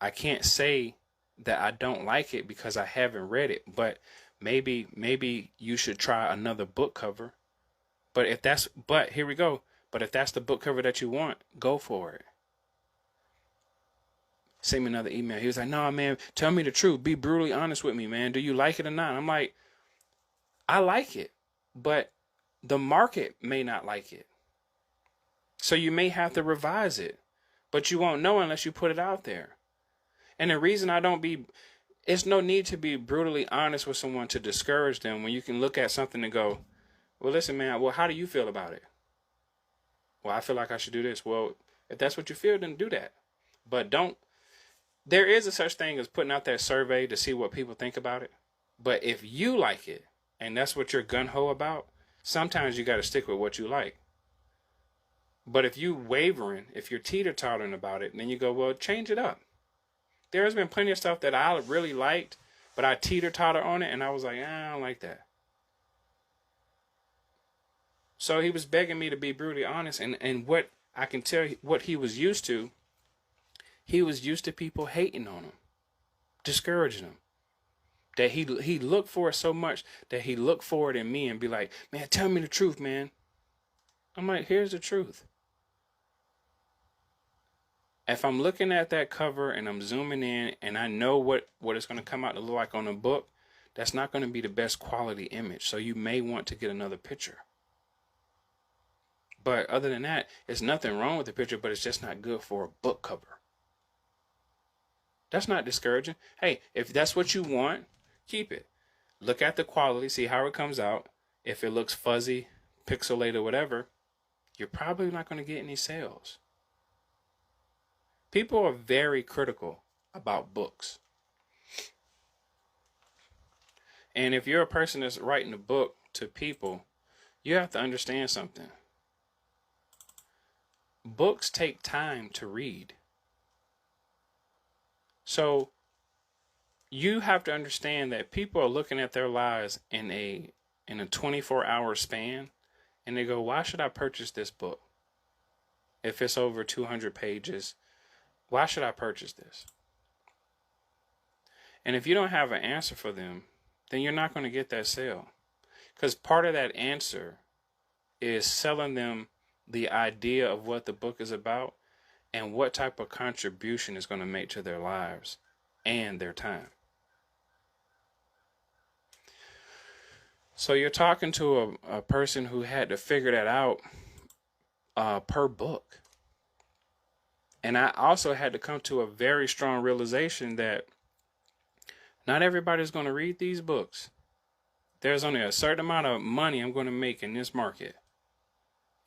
I can't say that I don't like it because I haven't read it, but maybe you should try another book cover. But here we go. But if that's the book cover that you want, go for it. Send me another email. He was like, "No, man, tell me the truth. Be brutally honest with me, man. Do you like it or not?" I'm like, I like it, but the market may not like it. So you may have to revise it, but you won't know unless you put it out there. And the reason it's no need to be brutally honest with someone to discourage them when you can look at something and go, well, listen, man, well, how do you feel about it? Well, I feel like I should do this. Well, if that's what you feel, then do that. But there is a such thing as putting out that survey to see what people think about it. But if you like it, and that's what you're gung-ho about, sometimes you got to stick with what you like. But if you wavering, if you're teeter-tottering about it, then you go, well, change it up. There's been plenty of stuff that I really liked, but I teeter-totter on it, and I was like, I don't like that. So he was begging me to be brutally honest, and what I can tell you, what he was used to people hating on him, discouraging him. That he looked for it so much that he looked for it in me and be like, man, tell me the truth, man. I'm like, here's the truth. If I'm looking at that cover and I'm zooming in and I know what it's going to come out to look like on a book, that's not going to be the best quality image. So you may want to get another picture. But other than that, there's nothing wrong with the picture, but it's just not good for a book cover. That's not discouraging. Hey, if that's what you want, keep it. Look at the quality, see how it comes out. If it looks fuzzy, pixelated, whatever, you're probably not going to get any sales. People are very critical about books. And if you're a person that's writing a book to people, you have to understand something. Books take time to read. So you have to understand that people are looking at their lives in a 24-hour span, and they go, why should I purchase this book? If it's over 200 pages, why should I purchase this? And if you don't have an answer for them, then you're not going to get that sale. Because part of that answer is selling them the idea of what the book is about and what type of contribution it's going to make to their lives and their time. So you're talking to a person who had to figure that out per book. And I also had to come to a very strong realization that not everybody's going to read these books. There's only a certain amount of money I'm going to make in this market.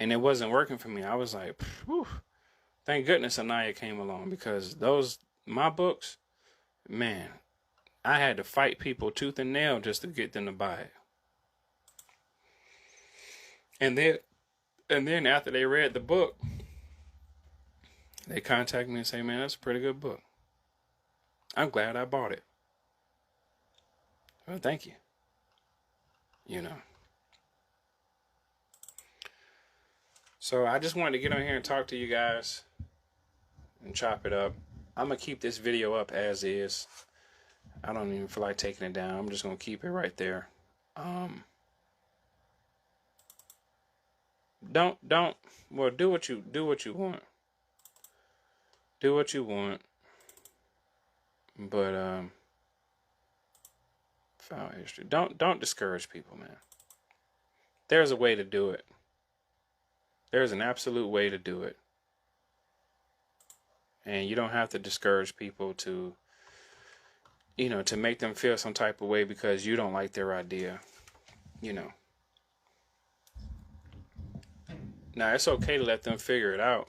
And it wasn't working for me. I was like, whew, thank goodness Anaya came along, because my books, man, I had to fight people tooth and nail just to get them to buy it. And then after they read the book, they contact me and say, man, that's a pretty good book. I'm glad I bought it. Well, thank you. So I just wanted to get on here and talk to you guys and chop it up. I'm going to keep this video up as is. I don't even feel like taking it down. I'm just going to keep it right there. Do what you want. Do what you want. But File history. Don't discourage people, man. There's a way to do it. There's an absolute way to do it. And you don't have to discourage people to, to make them feel some type of way because you don't like their idea. Now, it's okay to let them figure it out.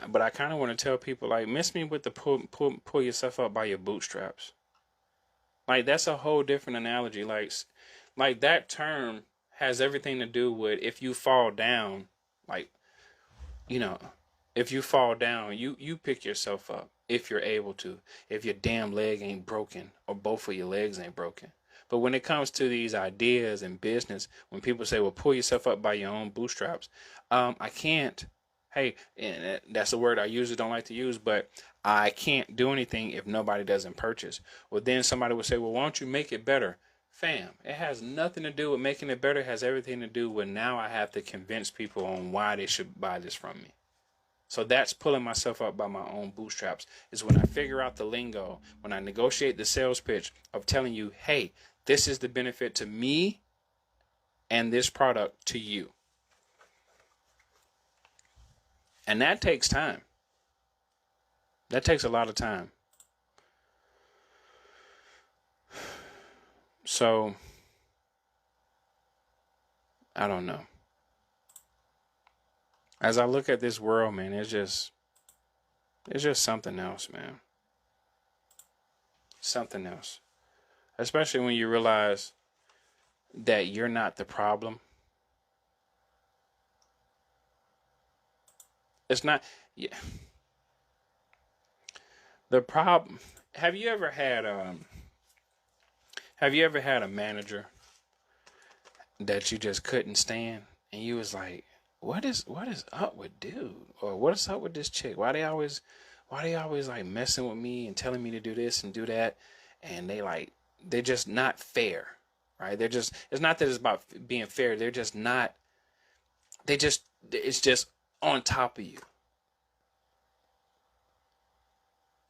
But I kind of want to tell people, like, miss me with the pull yourself up by your bootstraps. Like, that's a whole different analogy. Like that term has everything to do with if you fall down, like, if you fall down, you pick yourself up if you're able to, if your damn leg ain't broken or both of your legs ain't broken. But when it comes to these ideas and business, when people say, well, pull yourself up by your own bootstraps, I can't. Hey, and that's a word I usually don't like to use, but I can't do anything if nobody doesn't purchase. Well, then somebody would say, well, why don't you make it better? Fam, it has nothing to do with making it better. It has everything to do with now I have to convince people on why they should buy this from me. So that's pulling myself up by my own bootstraps, is when I figure out the lingo, when I negotiate the sales pitch of telling you, hey, this is the benefit to me and this product to you. And that takes time. That takes a lot of time. So, I don't know. As I look at this world, man, it's just something else, man. Something else. Especially when you realize that you're not the problem. It's not, yeah. The problem, have you ever had a manager that you just couldn't stand and you was like, what is up with dude? Or what is up with this chick? Why they always like messing with me and telling me to do this and do that? And they're just not fair, right? It's not that it's about being fair. It's just on top of you.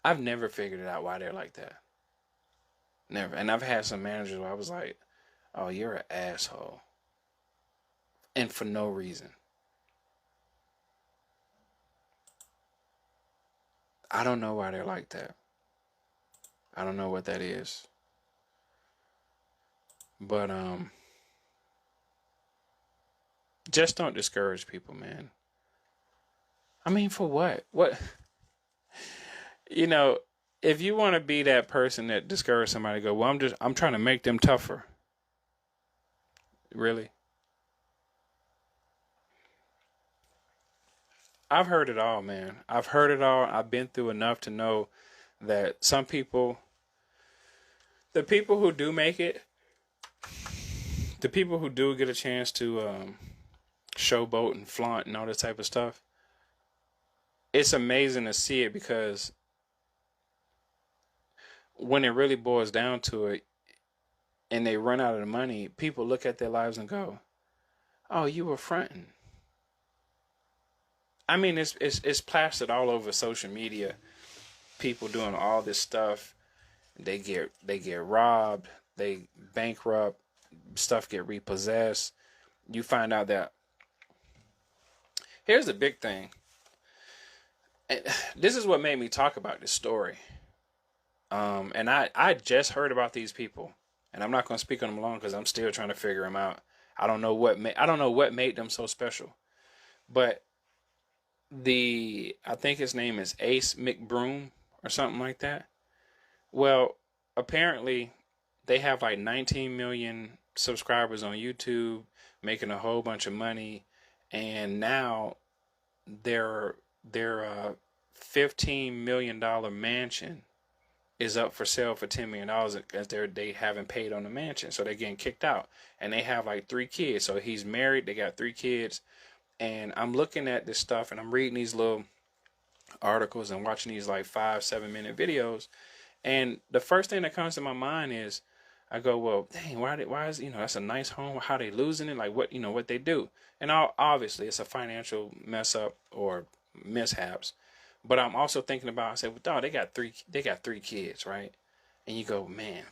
I've never figured it out why they're like that. Never. And I've had some managers where I was like, oh, you're an asshole. And for no reason. I don't know why they're like that. I don't know what that is. But just don't discourage people, man. I mean, for what? What? If you want to be that person that discourages somebody, go, well, I'm trying to make them tougher. Really? I've heard it all, man. I've heard it all. I've been through enough to know that some people, the people who do make it, the people who do get a chance to showboat and flaunt and all this type of stuff, it's amazing to see it because when it really boils down to it and they run out of the money, people look at their lives and go, oh, you were fronting. I mean, it's plastered all over social media. People doing all this stuff. They get robbed. They bankrupt. Stuff get repossessed. You find out that here's the big thing. And this is what made me talk about this story. And I just heard about these people, and I'm not going to speak on them long because I'm still trying to figure them out. I don't know what made them so special, but I think his name is Ace McBroom or something like that. Well, apparently they have like 19 million subscribers on YouTube, making a whole bunch of money, and now their $15 million mansion is up for sale for $10 million because they haven't paid on the mansion, so they're getting kicked out. And they have like 3 kids. So he's married. They got 3 kids. And I'm looking at this stuff and I'm reading these little articles and watching these like 5-7 minute videos. And the first thing that comes to my mind is, I go, well, dang, why is that's a nice home. How they losing it? Like what they do? And obviously it's a financial mess up or mishaps. But I'm also thinking about, I said, well, dog, they got three kids, right? And you go, man,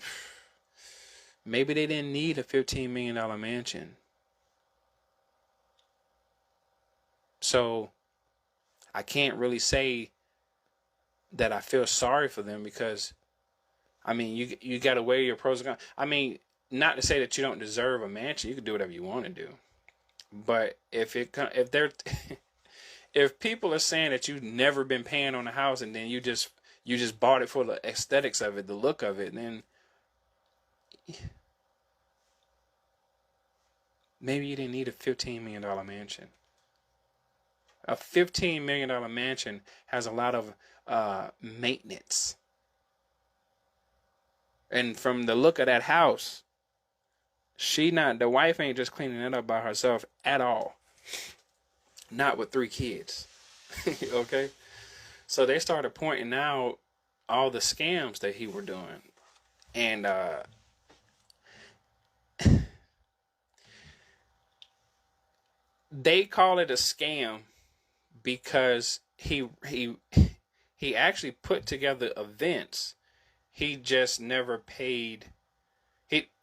Maybe they didn't need a $15 million mansion. So I can't really say that I feel sorry for them, because I mean, you got to weigh your pros and cons. I mean, not to say that you don't deserve a mansion. You can do whatever you want to do. But if they're if people are saying that you've never been paying on a house, and then you just bought it for the aesthetics of it, the look of it, then maybe you didn't need a $15 million mansion. A $15 million mansion has a lot of maintenance. And from the look of that house, the wife ain't just cleaning it up by herself at all. Not with 3 kids. Okay? So they started pointing out all the scams that he were doing. And they call it a scam because he actually put together events. He just never paid.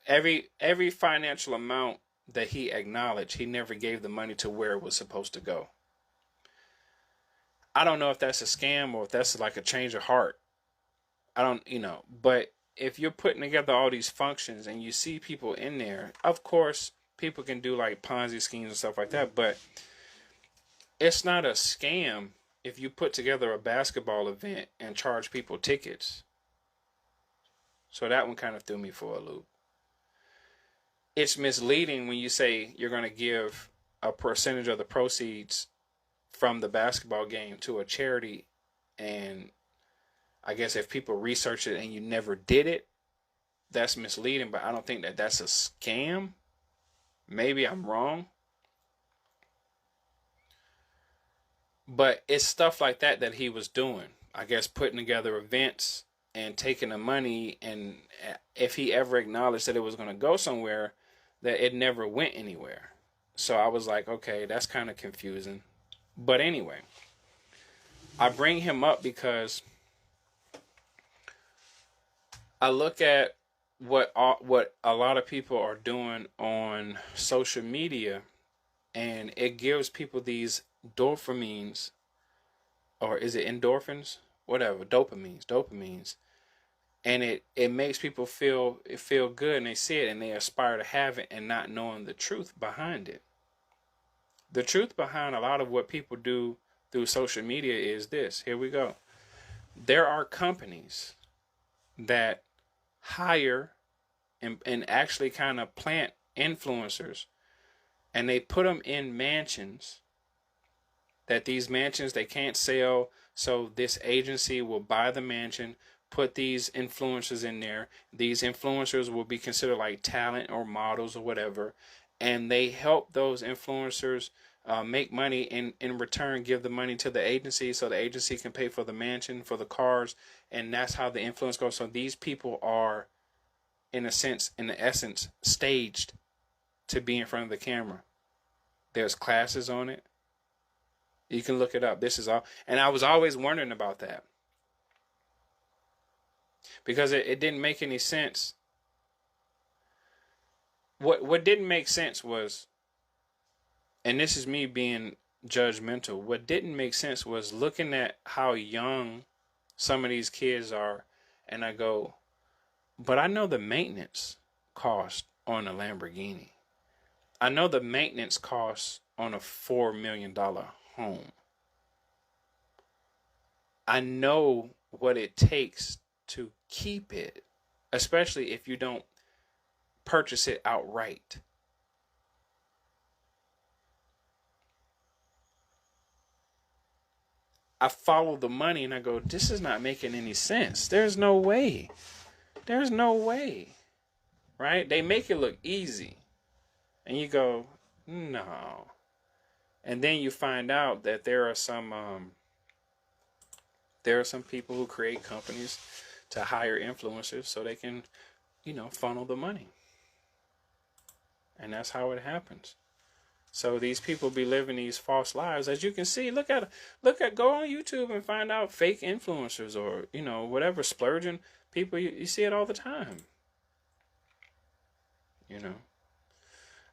Every financial amount that he acknowledged, he never gave the money to where it was supposed to go. I don't know if that's a scam or if that's like a change of heart. I don't, but if you're putting together all these functions and you see people in there, of course, people can do like Ponzi schemes and stuff like that, but it's not a scam if you put together a basketball event and charge people tickets. So that one kind of threw me for a loop. It's misleading when you say you're going to give a percentage of the proceeds from the basketball game to a charity, and I guess if people research it and you never did it, that's misleading, but I don't think that that's a scam. Maybe I'm wrong. But it's stuff like that he was doing. I guess putting together events and taking the money, and if he ever acknowledged that it was going to go somewhere, that it never went anywhere. So I was like, okay, that's kind of confusing. But anyway, I bring him up because I look at what a lot of people are doing on social media, and it gives people these dopamines, or is it endorphins? Whatever, dopamines. And it makes people feel good, and they see it and they aspire to have it, and not knowing the truth behind it. The truth behind a lot of what people do through social media is this. Here we go. There are companies that hire and actually kind of plant influencers, and they put them in mansions, that these mansions they can't sell, so this agency will buy the mansion, put these influencers in there. These influencers will be considered like talent or models or whatever, and they help those influencers make money, and in return give the money to the agency, so the agency can pay for the mansion, for the cars, and that's how the influence goes. So these people are, in the essence, staged to be in front of the camera. There's classes on it. You can look it up. This is all, and I was always wondering about that, because it didn't make any sense. What didn't make sense was, and this is me being judgmental, what didn't make sense was looking at how young some of these kids are, and I go, but I know the maintenance cost on a Lamborghini. I know the maintenance cost on a $4 million home. I know what it takes to keep it, especially if you don't purchase it outright. I follow the money and I go, this is not making any sense. There's no way. There's no way. Right? They make it look easy. And you go, no. And then you find out that there are some people who create companies to hire influencers so they can, funnel the money. And that's how it happens. So these people be living these false lives. As you can see, look at go on YouTube and find out fake influencers, or whatever, splurging people. You see it all the time. you know.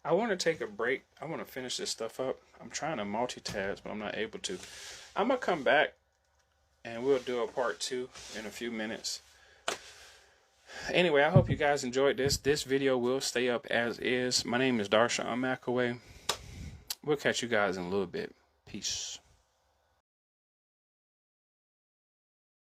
I want to take a break. I want to finish this stuff up. I'm trying to multitask, but I'm not able to. I'm going to come back and we'll do a part 2 in a few minutes. Anyway, I hope you guys enjoyed this. This video will stay up as is. My name is Darshaun McAway. We'll catch you guys in a little bit. Peace.